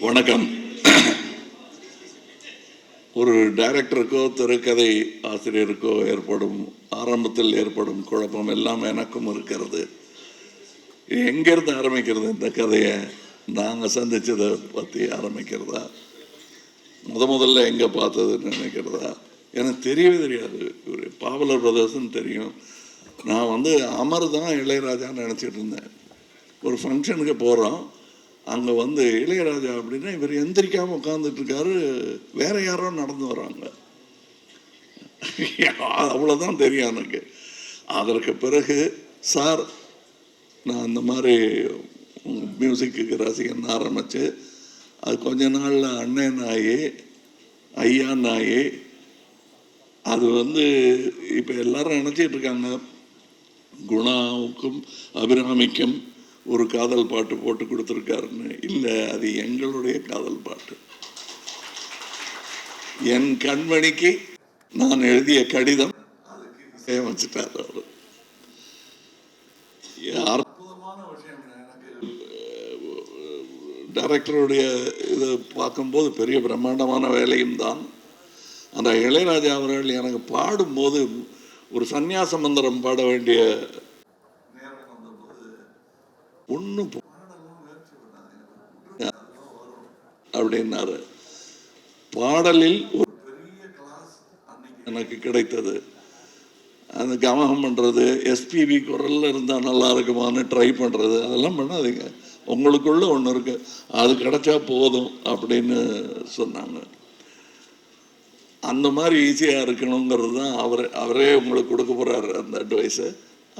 வணக்கம். ஒரு டைரக்டருக்கோ திரைக்கதை ஆசிரியருக்கோ ஆரம்பத்தில் ஏற்படும் குழப்பம் எல்லாம் எனக்கும் இருக்கிறது. எங்கேருந்து ஆரம்பிக்கிறது? இந்த கதையை நாங்கள் சந்திச்சதை பற்றி ஆரம்பிக்கிறதா, முதல்ல எங்கே பார்த்ததுன்னு நினைக்கிறதா? எனக்கு தெரியவே தெரியாது. ஒரு பாவலர் பிரதர்ஸ்ன்னு தெரியும். நான் அமர் தான் இளையராஜான்னு நினச்சிட்டு இருந்தேன். ஒரு ஃபங்க்ஷனுக்கு போகிறோம். அங்கே இளையராஜா அப்படின்னா இவர் எந்திரிக்காமல் உட்காந்துட்டு இருக்காரு. வேற யாரோ நடந்து வராங்க. அவ்வளோதான் தெரியும் எனக்கு. அதற்கு பிறகு சார் நான் இந்த மாதிரி மியூசிக்கு ரசிகன் ஆரம்பித்து அது கொஞ்ச நாளில் அண்ணன் ஆகி ஐயான் ஆகி அது இப்போ எல்லாரும் நினச்சிட்டு இருக்காங்க குணாவுக்கும் அபிராமிக்கும் ஒரு காதல் பாட்டு போட்டு கொடுத்துருக்காருன்னு. இல்லை, அது எங்களுடைய காதல் பாட்டு. என் கண்மணிக்கு நான் எழுதிய கடிதம் சேமிச்சிட்டார் அவர். அற்புதமான விஷயம். எனக்கு டைரக்டருடைய இதை பார்க்கும்போது பெரிய பிரம்மாண்டமான வேலையும் தான். அந்த இளையராஜா அவர்கள் எனக்கு பாடும்போது ஒரு சந்நியாச மந்திரம் பாட வேண்டிய ஒன்றும் அப்படின்னாரு. பாடலில் ஒரு பெரிய கிளாஸ் எனக்கு கிடைத்தது. அந்த கவனம் பண்ணுறது, எஸ்பிபி குரலில் இருந்தால் நல்லா இருக்குமான்னு ட்ரை பண்ணுறது, அதெல்லாம் பண்ணாதீங்க. உங்களுக்குள்ள ஒன்று இருக்கு, அது கிடைச்சா போதும் அப்படின்னு சொன்னாங்க. அந்த மாதிரி ஈஸியாக இருக்கணுங்கிறது தான் அவரே உங்களுக்கு கொடுக்க போகிறாரு அந்த அட்வைஸை.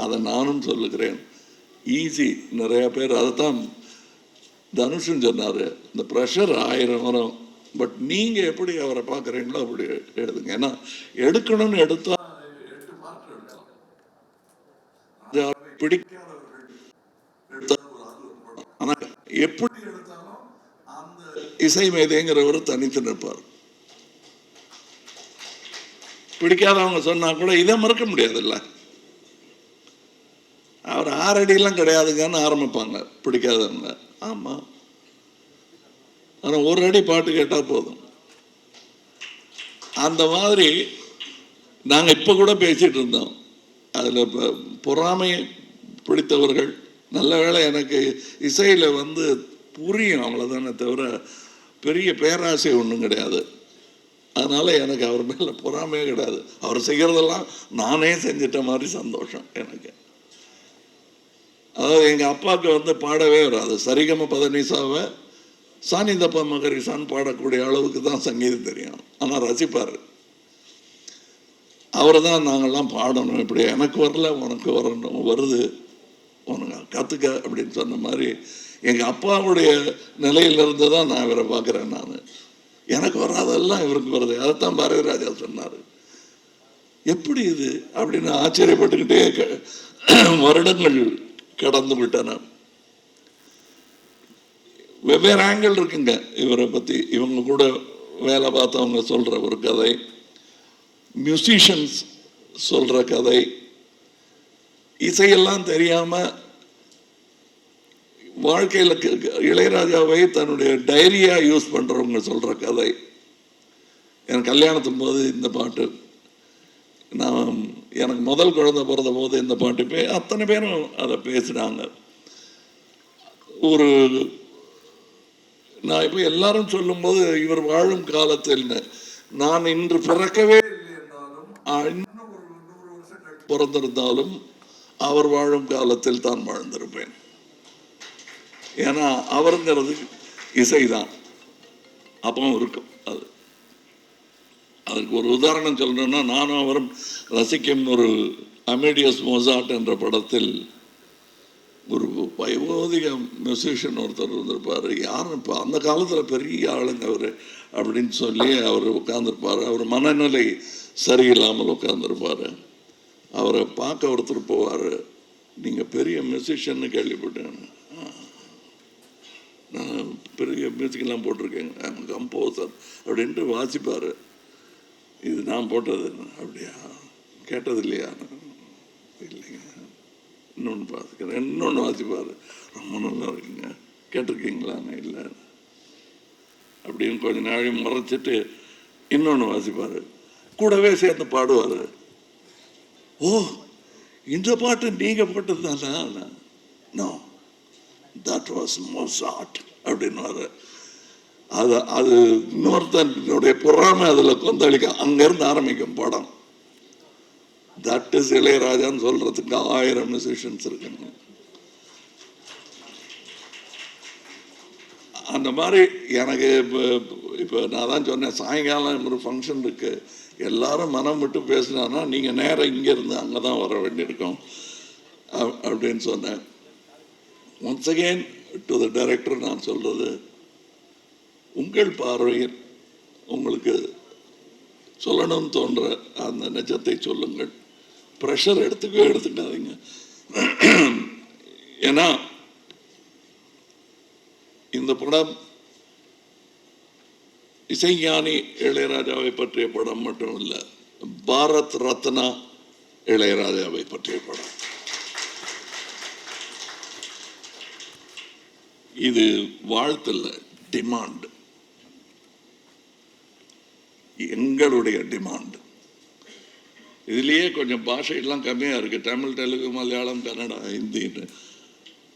அதை நானும் சொல்லுகிறேன். ஈஸி. நிறைய பேர் அதைத்தான் தனுஷன் சொன்னார், இந்த ப்ரெஷர் 1000 வரும், பட் நீங்கள் எப்படி அவரை பார்க்குறீங்களோ அப்படி எழுதுங்க. ஏன்னா எடுக்கணும்னு எடுத்தா 8 பார்ட் எடுக்கலாம். பிடிக்காதவர்கள் ஆனால் எப்படி எடுத்தாலும் அந்த இசை மேதைங்கிறவர் தனித்து நிற்பார். பிடிக்காதவங்க சொன்னா கூட இதை மறக்க முடியாதுல்ல. அவர் 6 அடியெல்லாம் கிடையாதுங்கன்னு ஆரம்பிப்பாங்க பிடிக்காதவங்க. ஆமாம், ஆனால் 1 அடி பாட்டு கேட்டால் போதும். அந்த மாதிரி நாங்கள் இப்போ கூட பேசிகிட்டு இருந்தோம். அதில் இப்போ பொறாமை பிடித்தவர்கள், நல்ல வேளை எனக்கு இசையில் புரியும் அவ்வளோதானே தவிர பெரிய பேராசை ஒன்றும் கிடையாது. அதனால் எனக்கு அவர் மேலே பொறாமையே கிடையாது. அவர் செய்கிறதெல்லாம் நானே செஞ்சிட்ட மாதிரி சந்தோஷம் எனக்கு. அதாவது எங்கள் அப்பாவுக்கு பாடவே வராது. சரிகம பதனிசாவை சானிதப்பா மகரிசான்னு பாடக்கூடிய அளவுக்கு தான் சங்கீதம் தெரியும். ஆனால் ரசிப்பார். அவரை தான் நாங்கள்லாம் பாடணும், இப்படி எனக்கு வரல உனக்கு வரணும், வருது உனக்கு கற்றுக்க அப்படின்னு சொன்ன மாதிரி எங்கள் அப்பாவுடைய நிலையிலிருந்து தான் நான் இவரை பார்க்குறேன். நான் எனக்கு வராதெல்லாம் இவருக்கு வருது. அதைத்தான் பாரதி ராஜா சொன்னார். எப்படி இது அப்படின்னு ஆச்சரியப்பட்டுக்கிட்டே வருடங்கள் கடந்து விட்டன. வெவ்வேறு ஆங்கிள் இருக்குங்க இவரை பற்றி. இவங்க கூட வேலை பார்த்தவங்க சொல்கிற ஒரு கதை, மியூசிஷியன்ஸ் சொல்கிற கதை, இசையெல்லாம் தெரியாமல் வாழ்க்கையில் இளையராஜாவை தன்னுடைய டைரியாக யூஸ் பண்ணுறவங்க சொல்கிற கதை. என் கல்யாணத்தும் போது இந்த பாட்டு, நான் எனக்கு முதல் குழந்தை பிறந்த போது இந்த பாட்டு அத்தனை பேரும் அதை பேசினாங்க. நான் இப்போ எல்லாரும் சொல்லும்போது இவர் வாழும் காலத்தில் நான் இன்று பிறக்கவே இல்லை என்றாலும், இன்னும் ஒரு 100 வருஷம் பிறந்திருந்தாலும் அவர் வாழும் காலத்தில் தான் வாழ்ந்திருப்பேன். ஏன்னா அவருங்கிறது இசைதான் அப்பவும் இருக்கும். அதுக்கு ஒரு உதாரணம் சொல்லணும்னா, நானும் அவரும் ரசிக்கும் ஒரு அமேடியஸ் மோசார்ட் என்ற படத்தில் ஒரு வைவோதிக மியூசிஷியன் ஒருத்தர் இருந்திருப்பார். யாரும் இப்போ அந்த காலத்தில் பெரிய ஆளுங்க அவர் அப்படின்னு சொல்லி அவர் உட்காந்துருப்பார். அவர் மனநிலை சரியில்லாமல் உட்காந்துருப்பார். அவரை பார்க்க ஒருத்தர் போவார், நீங்கள் பெரிய மியூசிஷியன்னு கேள்விப்பட்டேன், நான் பெரிய மியூசிக்கெல்லாம் போட்டிருக்கேங்க, கம்போசர் அப்படின்ட்டு வாசிப்பார். இது நான் போட்டது அப்படியா, கேட்டது இல்லையா, இல்லைங்க, இன்னொன்று பார்த்துக்கிறேன், இன்னொன்று வாசிப்பார், ரொம்ப நல்லா இருக்குங்க, கேட்டிருக்கீங்களான்னு, இல்லை அப்படின்னு கொஞ்ச நாளை மறைச்சிட்டு இன்னொன்று வாசிப்பார், கூடவே சேர்ந்து பாடுவார். ஓ, இந்த பாட்டு நீங்கள் போட்டது தானே? நோ, தட் வாஸ் மொசாட் அப்படின்னுவார். அது இன்னொருத்தனுடைய பொறாமை அதில் கொந்தளிக்க அங்கேருந்து ஆரம்பிக்கும் படம். தட் இஸ் இளையராஜான்னு சொல்றதுக்கு 1000 மியூசிஷியன்ஸ் இருக்குங்க. அந்த மாதிரி எனக்கு இப்போ நான் தான் சொன்னேன், சாயங்காலம் ஒரு ஃபங்க்ஷன் இருக்கு, எல்லாரும் மனம் விட்டு பேசினான்னா நீங்கள் நேரம் இங்கேருந்து அங்கே தான் வர வேண்டியிருக்கும் அப்படின்னு சொன்னேன். Once again to the director நான் சொல்றது, உங்கள் பார்வையில் உங்களுக்கு சொல்லணும்னு தோன்ற அந்த நிஜத்தை சொல்லுங்கள். ப்ரெஷர் எடுத்துக்காதீங்க. ஏன்னா இந்த படம் இசைஞானி இளையராஜாவை பற்றிய படம் மட்டும் இல்லை, பாரத் ரத்னா இளையராஜாவை பற்றிய படம். இது வாழ்த்துல டிமாண்ட், எங்களுடைய டிமாண்ட். இதுலேயே கொஞ்சம் பாஷையெல்லாம் கம்மியாக இருக்குது, தமிழ், தெலுங்கு, மலையாளம், கன்னடா, ஹிந்தின்னு.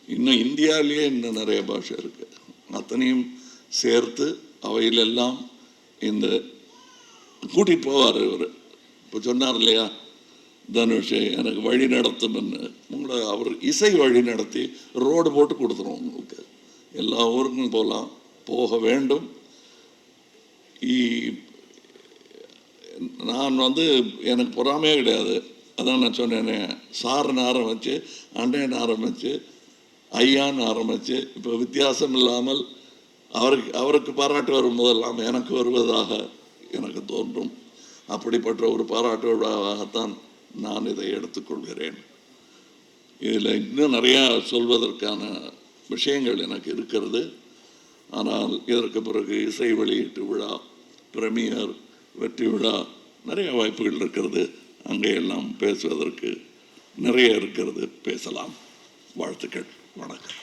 இன்னும் இந்தியாவிலேயே இன்னும் நிறைய பாஷை இருக்குது. அத்தனையும் சேர்த்து அவையிலெல்லாம் இந்த கூட்டிகிட்டு போவார் இவர். இப்போ சொன்னார் இல்லையா தனுஷ், எனக்கு வழி நடத்தும்னு. உங்களை அவர் இசை வழி நடத்தி ரோடு போட்டு கொடுத்துரும் உங்களுக்கு. எல்லா ஊருக்கும் போகலாம், போக வேண்டும். நான் எனக்கு பொறாமையே கிடையாது. அதான் நான் சொன்னேனே, சார்னு ஆரம்பித்து, அண்ணன் ஆரம்பித்து, ஐயான்னு ஆரம்பித்து, இப்போ வித்தியாசம் இல்லாமல் அவருக்கு பாராட்டு வரும்போதெல்லாம் எனக்கு வருவதாக எனக்கு தோன்றும். அப்படிப்பட்ட ஒரு பாராட்டு விழாவாகத்தான் நான் இதை எடுத்துக்கொள்கிறேன். இதில் இன்னும் நிறையா சொல்வதற்கான விஷயங்கள் எனக்கு இருக்கிறது. ஆனால் இதற்கு பிறகு இசை வெளியீட்டு விழா, பிரீமியர், வெற்றி விழா, நிறைய வாய்ப்புகள் இருக்கிறது. அங்கேயெல்லாம் பேசுவதற்கு நிறைய இருக்கிறது, பேசலாம். வாழ்த்துக்கள், வணக்கம்.